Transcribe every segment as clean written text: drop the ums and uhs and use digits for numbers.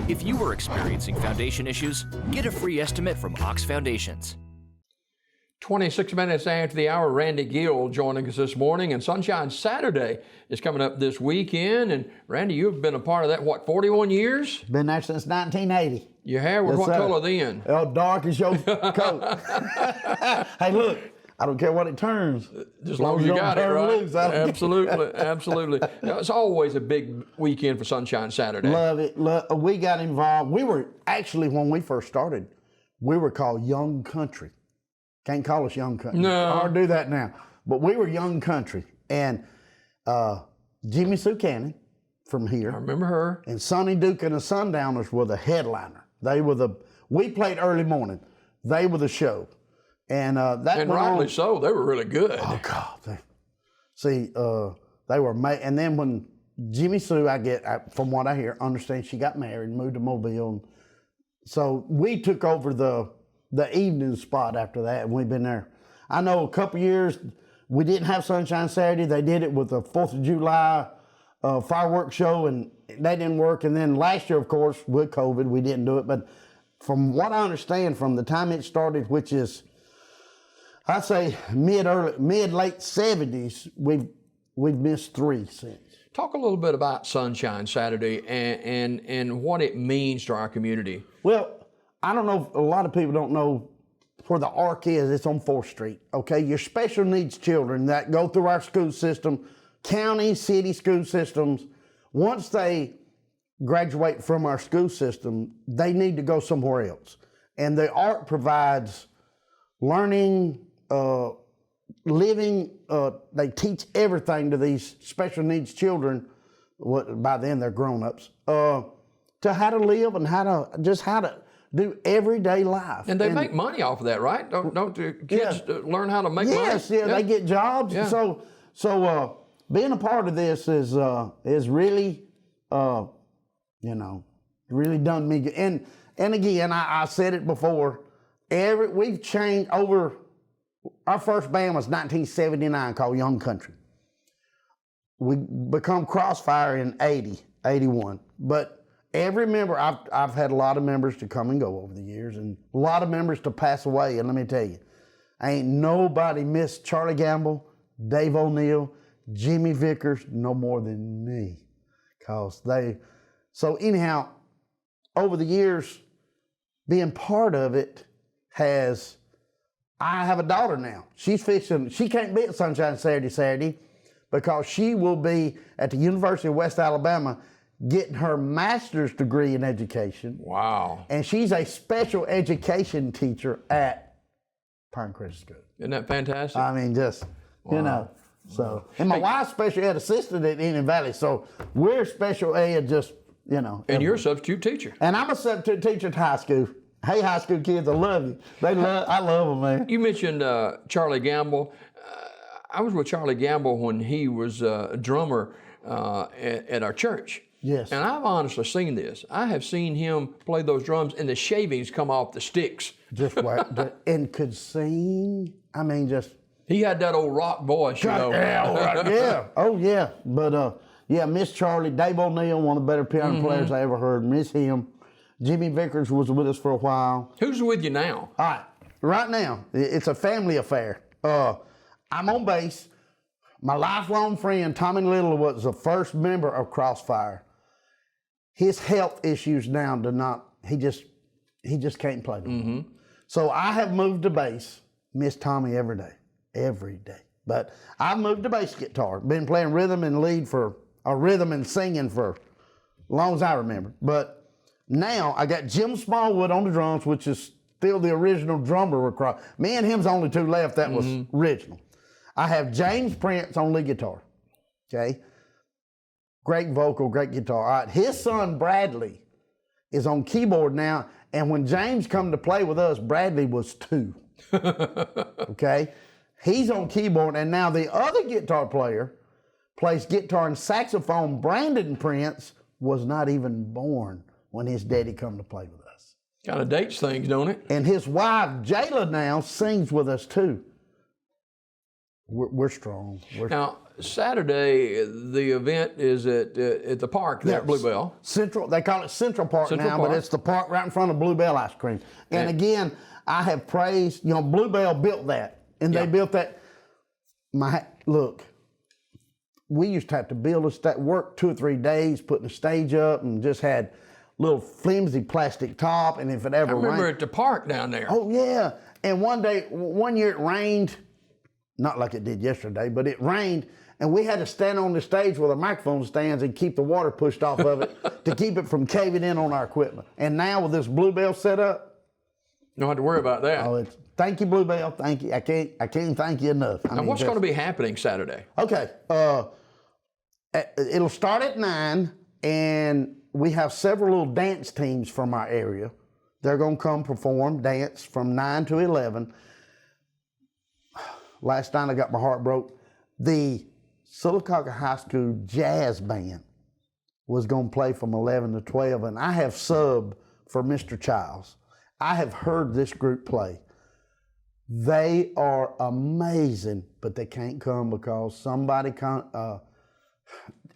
If you are experiencing foundation issues, get a free estimate from Ox Foundations. 26 minutes after the hour, Randy Gill joining us this morning, and Sunshine Saturday is coming up this weekend. And Randy, you've been a part of that, what, 41 years? Been there since 1980. Your hair was what color then? Oh, dark as your coat. Hey, look, I don't care what it turns. Just as long as you got it, right? Loose, Absolutely, absolutely. Now, it's always a big weekend for Sunshine Saturday. Love it. We got involved. We were actually, when we first started, we were called Young Country. Can't call us Young Country. No. Or do that now. But we were Young Country. And Jimmy Sue Cannon from here. I remember her. And Sonny Duke and the Sundowners were the headliner. We played early morning. They were the show. And that and rightly so. They were really good. Oh, God. They were and then when Jimmy Sue, from what I hear, understand she got married, moved to Mobile. So we took over the evening spot after that, and we've been there. I know a couple years we didn't have Sunshine Saturday. They did it with the 4th of July fireworks show, and that didn't work. And then last year, of course, with COVID, we didn't do it. But from what I understand, from the time it started, which is, I say mid-late 70s, we've missed 3 since. Talk a little bit about Sunshine Saturday and what it means to our community. Well, I don't know if a lot of people don't know where the Ark is. It's on 4th Street, okay? Your special needs children that go through our school system, county, city school systems, once they graduate from our school system, they need to go somewhere else. And the Ark provides learning, living, they teach everything to these special needs children, by then they're grown-ups, to how to live and how to do everyday life. And they make money off of that, right? Don't the kids learn how to make money? Yes, they get jobs. Yeah. So being a part of this is really, really done me good. And again, I said it before, we've changed over. Our first band was 1979 called Young Country. We become Crossfire in 81. But every member, I've had a lot of members to come and go over the years, and a lot of members to pass away. And let me tell you, ain't nobody missed Charlie Gamble, Dave O'Neill, Jimmy Vickers no more than me. So anyhow, over the years, being part of it I have a daughter now. She can't be at Sunshine Saturday because she will be at the University of West Alabama getting her master's degree in education. Wow. And she's a special education teacher at Pinecrest School. Isn't that fantastic? I mean, so. And my wife's special ed assistant at Indian Valley, so we're special ed And you're a substitute teacher. And I'm a substitute teacher at high school. Hey, high school kids, I love you. I love them, man. You mentioned Charlie Gamble. I was with Charlie Gamble when he was a drummer at our church. Yes. And I've honestly seen this. I have seen him play those drums and the shavings come off the sticks. And could sing. I mean, He had that old rock voice, Yeah. Oh, yeah. But, Miss Charlie, Dave O'Neill, one of the better piano players I ever heard. Miss him. Jimmy Vickers was with us for a while. Who's with you now? All right. Right now, it's a family affair. I'm on bass. My lifelong friend, Tommy Little, was the first member of Crossfire. His health issues now he just can't play no more. So I have moved to bass. Miss Tommy every day. But I've moved to bass guitar. Been playing rhythm and rhythm and singing for as long as I remember. But now I got Jim Smallwood on the drums, which is still the original drummer. Me and him's only 2 left that was original. I have James Prince on lead guitar. Okay. Great vocal, great guitar. All right. His son Bradley is on keyboard now. And when James come to play with us, Bradley was 2. Okay. He's on keyboard. And now the other guitar player plays guitar and saxophone. Brandon Prince was not even born when his daddy come to play with us. Kind of dates things, don't it? And his wife, Jayla, now sings with us too. we're strong. Now, Saturday, the event is at the park there at Bluebell. Central, they call it Central Park Central now, Park. but it's the park right in front of Bluebell Ice Cream. And again, I have praised, Bluebell built that, and they built that. Look, we used to have to build a stage, work 2 or 3 days putting the stage up, and just had little flimsy plastic top, and if it ever I remember rained, at the park down there. oh yeah, and one year it rained, not like it did yesterday, but it rained, and we had to stand on the stage with our microphone stands and keep the water pushed off of it to keep it from caving in on our equipment. And now with this Bluebell setup, You don't have to worry about that. Thank you, Bluebell. Thank you. I can't thank you enough. Now, what's going to be happening Saturday? Okay. It'll start at 9, and we have several little dance teams from our area. They're going to come perform, dance from 9 to 11. Last night I got my heart broke. The Sylacauga High School Jazz Band was going to play from 11 to 12, and I have subbed for Mr. Childs. I have heard this group play. They are amazing, but they can't come because somebody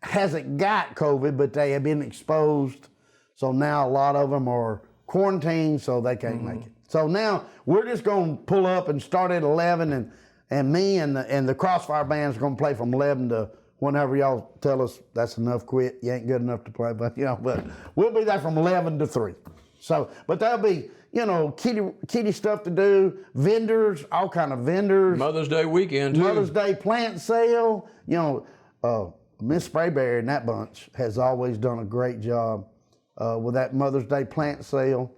hasn't got COVID, but they have been exposed. So now a lot of them are quarantined, so they can't make it. So now we're just going to pull up and start at 11, and me and the Crossfire band is going to play from 11 to whenever y'all tell us that's enough, quit. You ain't good enough to play, but we'll be there from 11 to 3. So, but there'll be, kitty stuff to do, vendors, all kind of vendors. Mother's Day weekend, too. Mother's Day plant sale. Miss Sprayberry and that bunch has always done a great job with that Mother's Day plant sale.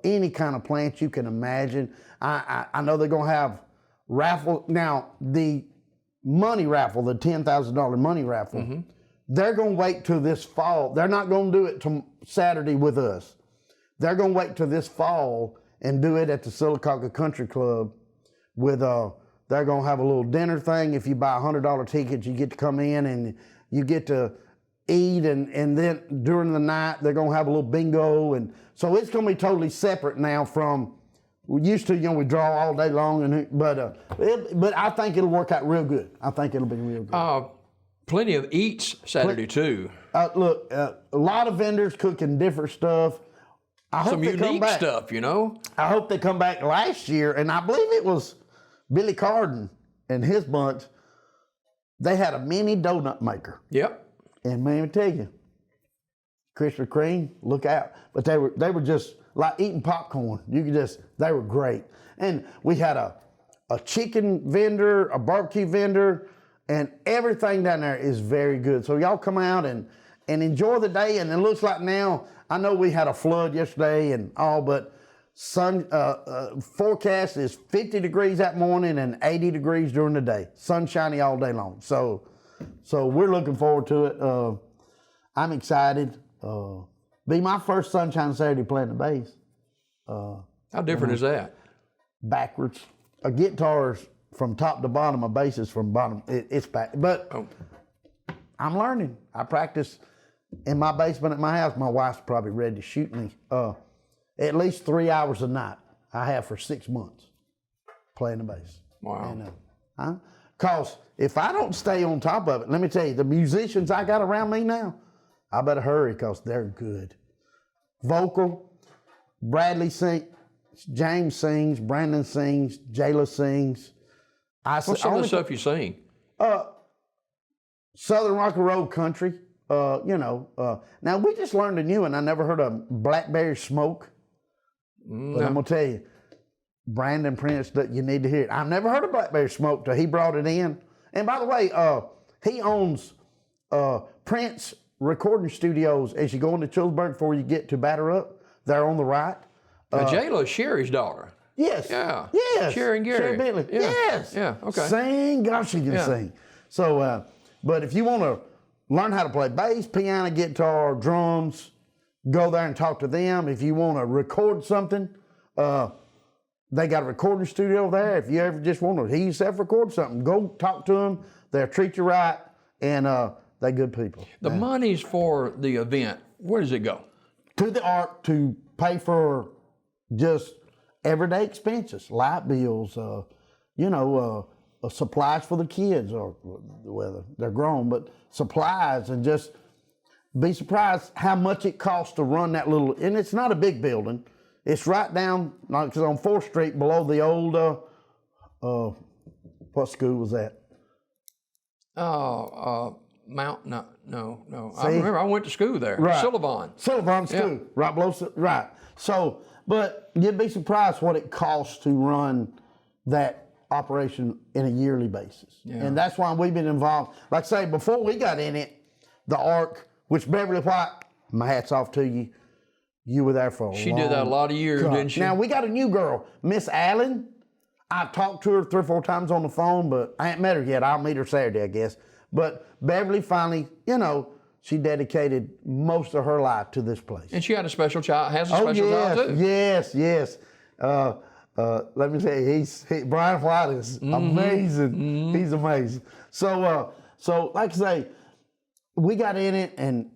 Any kind of plant you can imagine. I know they're going to have raffle. Now, the money raffle, the $10,000 money raffle, they're going to wait till this fall. They're not going to do it till Saturday with us. They're going to wait till this fall and do it at the Sylacauga Country Club with they're going to have a little dinner thing. If you buy a $100 ticket, you get to come in and you get to eat, and then during the night, they're going to have a little bingo. And so it's going to be totally separate now from, we used to, we draw all day long, but I think it'll work out real good. I think it'll be real good. Plenty of eats Saturday, too. Look, a lot of vendors cooking different stuff. I hope Some unique stuff, I hope they come back last year, and I believe it was Billy Carden and his bunch. They had a mini donut maker. Yep. And man, let me tell you, Krispy Kreme, look out. But they were just like eating popcorn. They were great. And we had a chicken vendor, a barbecue vendor, and everything down there is very good. So y'all come out and enjoy the day. And it looks like now, I know we had a flood yesterday and all, but forecast is 50 degrees that morning and 80 degrees during the day. Sunshiny all day long. So we're looking forward to it. I'm excited. Be my first Sunshine Saturday playing the bass. How different is that? Backwards. A guitar's from top to bottom, a bass is from bottom. It's back. But I'm learning. I practice in my basement at my house. My wife's probably ready to shoot me. At least 3 hours a night I have for 6 months playing the bass. Wow. Because if I don't stay on top of it, let me tell you, the musicians I got around me now, I better hurry because they're good. Vocal, Bradley sings, James sings, Brandon sings, Jayla sings. What's some of the stuff you sing? Southern rock and roll country. Now we just learned a new one. I never heard of Blackberry Smoke. But I'm gonna tell you, Brandon Prince, that you need to hear it. I've never heard of Blackberry Smoke till he brought it in. And by the way, he owns Prince Recording Studios as you go into Chillsburg before you get to Batter Up. They're on the right. Jayla is Sherry's daughter. Yes. Yeah. Yes. Sherry and Gary. Sherry Bentley. Yeah. Yes. Yeah. Okay. Sing, gosh, she can sing. So, but if you want to learn how to play bass, piano, guitar, drums, go there and talk to them. If you want to record something, they got a recording studio there. If you ever just want to hear yourself record something, go talk to them. They'll treat you right, and they're good people. The monies for the event, where does it go? To the art to pay for just everyday expenses, light bills, supplies for the kids, or whether they're grown, but supplies, and just be surprised how much it costs to run that little, and it's not a big building. It's right down, like it's on 4th Street below the old, what school was that? Mount, no. See? I remember I went to school there. Right. Sullivan. Sullivan School, Yeah. right below, right. So, but you'd be surprised what it costs to run that operation in a yearly basis. Yeah. And that's why we've been involved. Like I say, before we got in it, the ARC, which Beverly White, my hat's off to you. You were there for a She long did that a lot of years, time. didn't she? Now, we got a new girl, Miss Allen. I've talked to her 3 or 4 times on the phone, but I ain't met her yet. I'll meet her Saturday, I guess. But Beverly finally, she dedicated most of her life to this place. And she had a special child, has a special child too. Yes. Let me say, Brian White is amazing. Mm-hmm. He's amazing. So like I say, we got in it and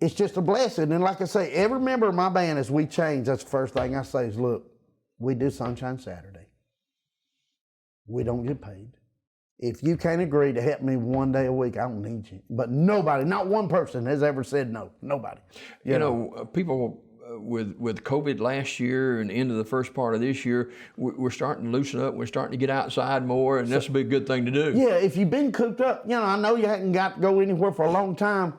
it's just a blessing. And like I say, every member of my band, as we change, that's the first thing I say is, look, we do Sunshine Saturday. We don't get paid. If you can't agree to help me one day a week, I don't need you. But nobody, not one person has ever said no. Nobody. You know, people with COVID last year and into the first part of this year, we're starting to loosen up. We're starting to get outside more, and that's a big good thing to do. Yeah, if you've been cooped up, I know you haven't got to go anywhere for a long time.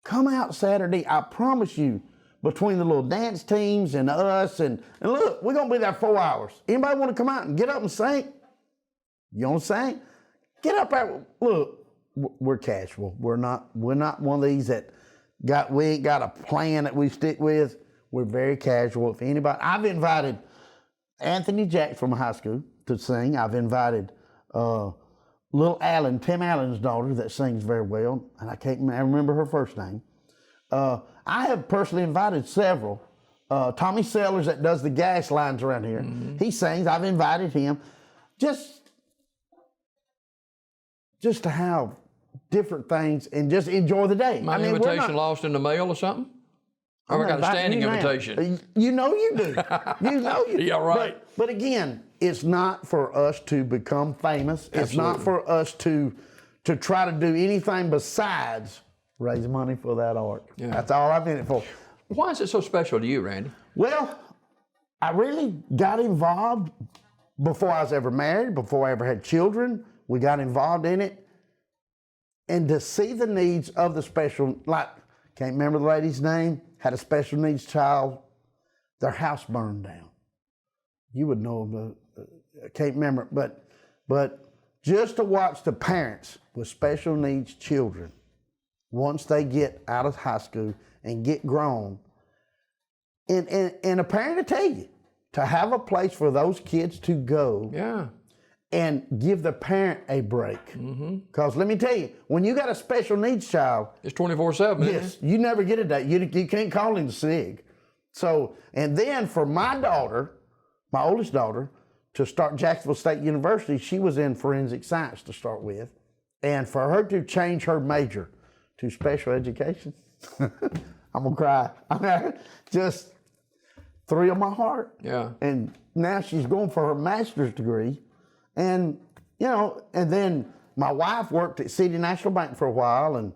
Come out Saturday. I promise you, between the little dance teams and us, and look, we're going to be there 4 hours. Anybody want to come out and get up and sing? You want to sing? Get up there. Look, we're casual. We're not one of these that we ain't got a plan that we stick with. We're very casual. If anybody, I've invited Anthony Jack from high school to sing. I've invited little Allen, Tim Allen's daughter, that sings very well, and I remember her first name. I have personally invited several. Tommy Sellers, that does the gas lines around here, he sings. I've invited him. Just to have different things and just enjoy the day. My invitation lost in the mail or something? Or I got a standing invitation? You know you do. You know you do. Yeah, right. But again, it's not for us to become famous. It's not for us to try to do anything besides raise money for that art. Yeah. That's all I'm in it for. Why is it so special to you, Randy? Well, I really got involved before I was ever married, before I ever had children. We got involved in it. And to see the needs of the special, like, can't remember the lady's name, had a special needs child, their house burned down. You would know, I can't remember, but just to watch the parents with special needs children, once they get out of high school and get grown, and a parent to tell you, to have a place for those kids to go. Yeah. And give the parent a break. Because let me tell you, when you got a special needs child, It's 24/7, isn't yes, you never get a day. You can't call him sick. So, and then for my daughter, my oldest daughter, to start Jacksonville State University, she was in forensic science to start with. And for her to change her major to special education, I'm going to cry. I mean, just thrill my heart. Yeah. And now she's going for her master's degree. And, and then my wife worked at City National Bank for a while, and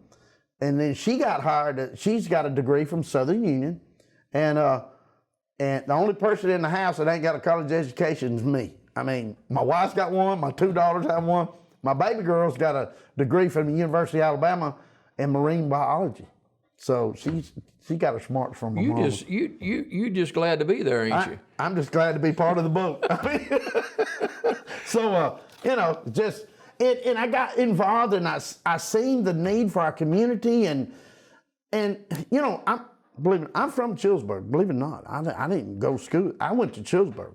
then she got hired. She's got a degree from Southern Union, and the only person in the house that ain't got a college education is me. I mean, my wife's got one, my 2 daughters have one, my baby girl's got a degree from the University of Alabama in marine biology. So she got her smarts from my mom. You just glad to be there, ain't you? I'm just glad to be part of the boat. So, and I got involved, and I seen the need for our community, and I'm from Chillsburg, believe it or not. I didn't go to school. I went to Chillsburg,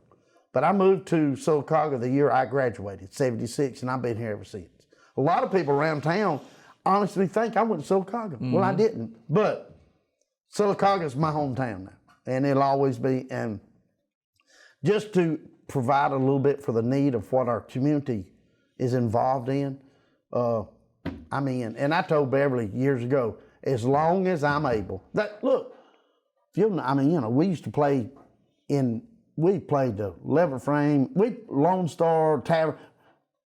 but I moved to Sylacauga the year I graduated, 76, and I've been here ever since. A lot of people around town honestly think I went to Sylacauga. Well, I didn't, but Sylacauga is my hometown now, and it'll always be. And just to provide a little bit for the need of what our community is involved in, I'm in. And I told Beverly years ago, as long as I'm able, we used to play in we played the Lever Frame, Lone Star Tavern.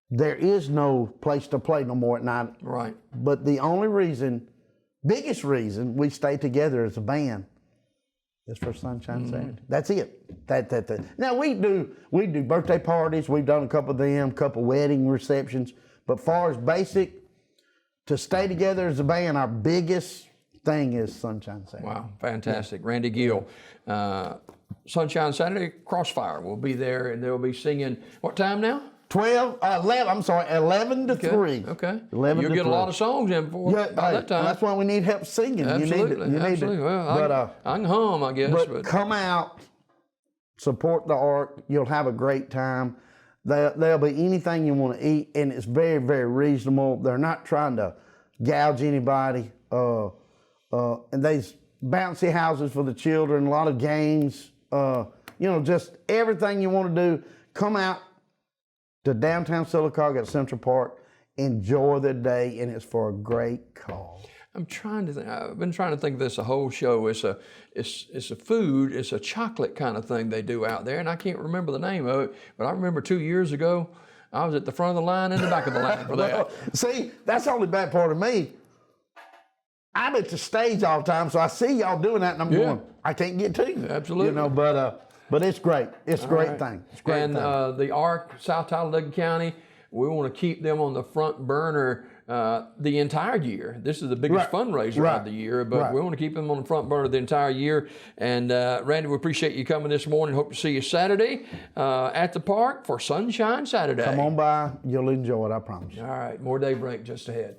There is no place to play no more at night. Right. But the only reason, biggest reason we stay together as a band is for Sunshine Saturday. That's it. That. Now we do birthday parties. We've done a couple of them, couple wedding receptions. But far as basic, to stay together as a band, our biggest thing is Sunshine Saturday. Wow, fantastic. Randy Gill. Sunshine Saturday, Crossfire will be there, and they'll be singing, what time now? 11 to 3. Okay. 11 You'll to get 3. a lot of songs in for by that time. That's why we need help singing. Absolutely, you need absolutely. it. Well, I can hum, I guess. But come out, support the art. You'll have a great time. There'll be anything you want to eat, and it's very, very reasonable. They're not trying to gouge anybody. And there's bouncy houses for the children, a lot of games. Just everything you want to do. Come out to downtown Sylacauga at Central Park, enjoy the day, and it's for a great cause. I've been trying to think of this the whole show. It's a food, it's a chocolate kind of thing they do out there, and I can't remember the name of it, but I remember 2 years ago, I was at the front of the line and the back of the line for that. Well, see, that's the only bad part of me. I'm at the stage all the time, so I see y'all doing that, and I'm going, I can't get to you. Absolutely. But it's great. It's a great thing. It's a great thing. And the ARC, South Talladega County, we want to keep them on the front burner the entire year. This is the biggest fundraiser of the year, but we want to keep them on the front burner the entire year. And Randy, we appreciate you coming this morning. Hope to see you Saturday at the park for Sunshine Saturday. Come on by. You'll enjoy it, I promise. All right, more Daybreak just ahead.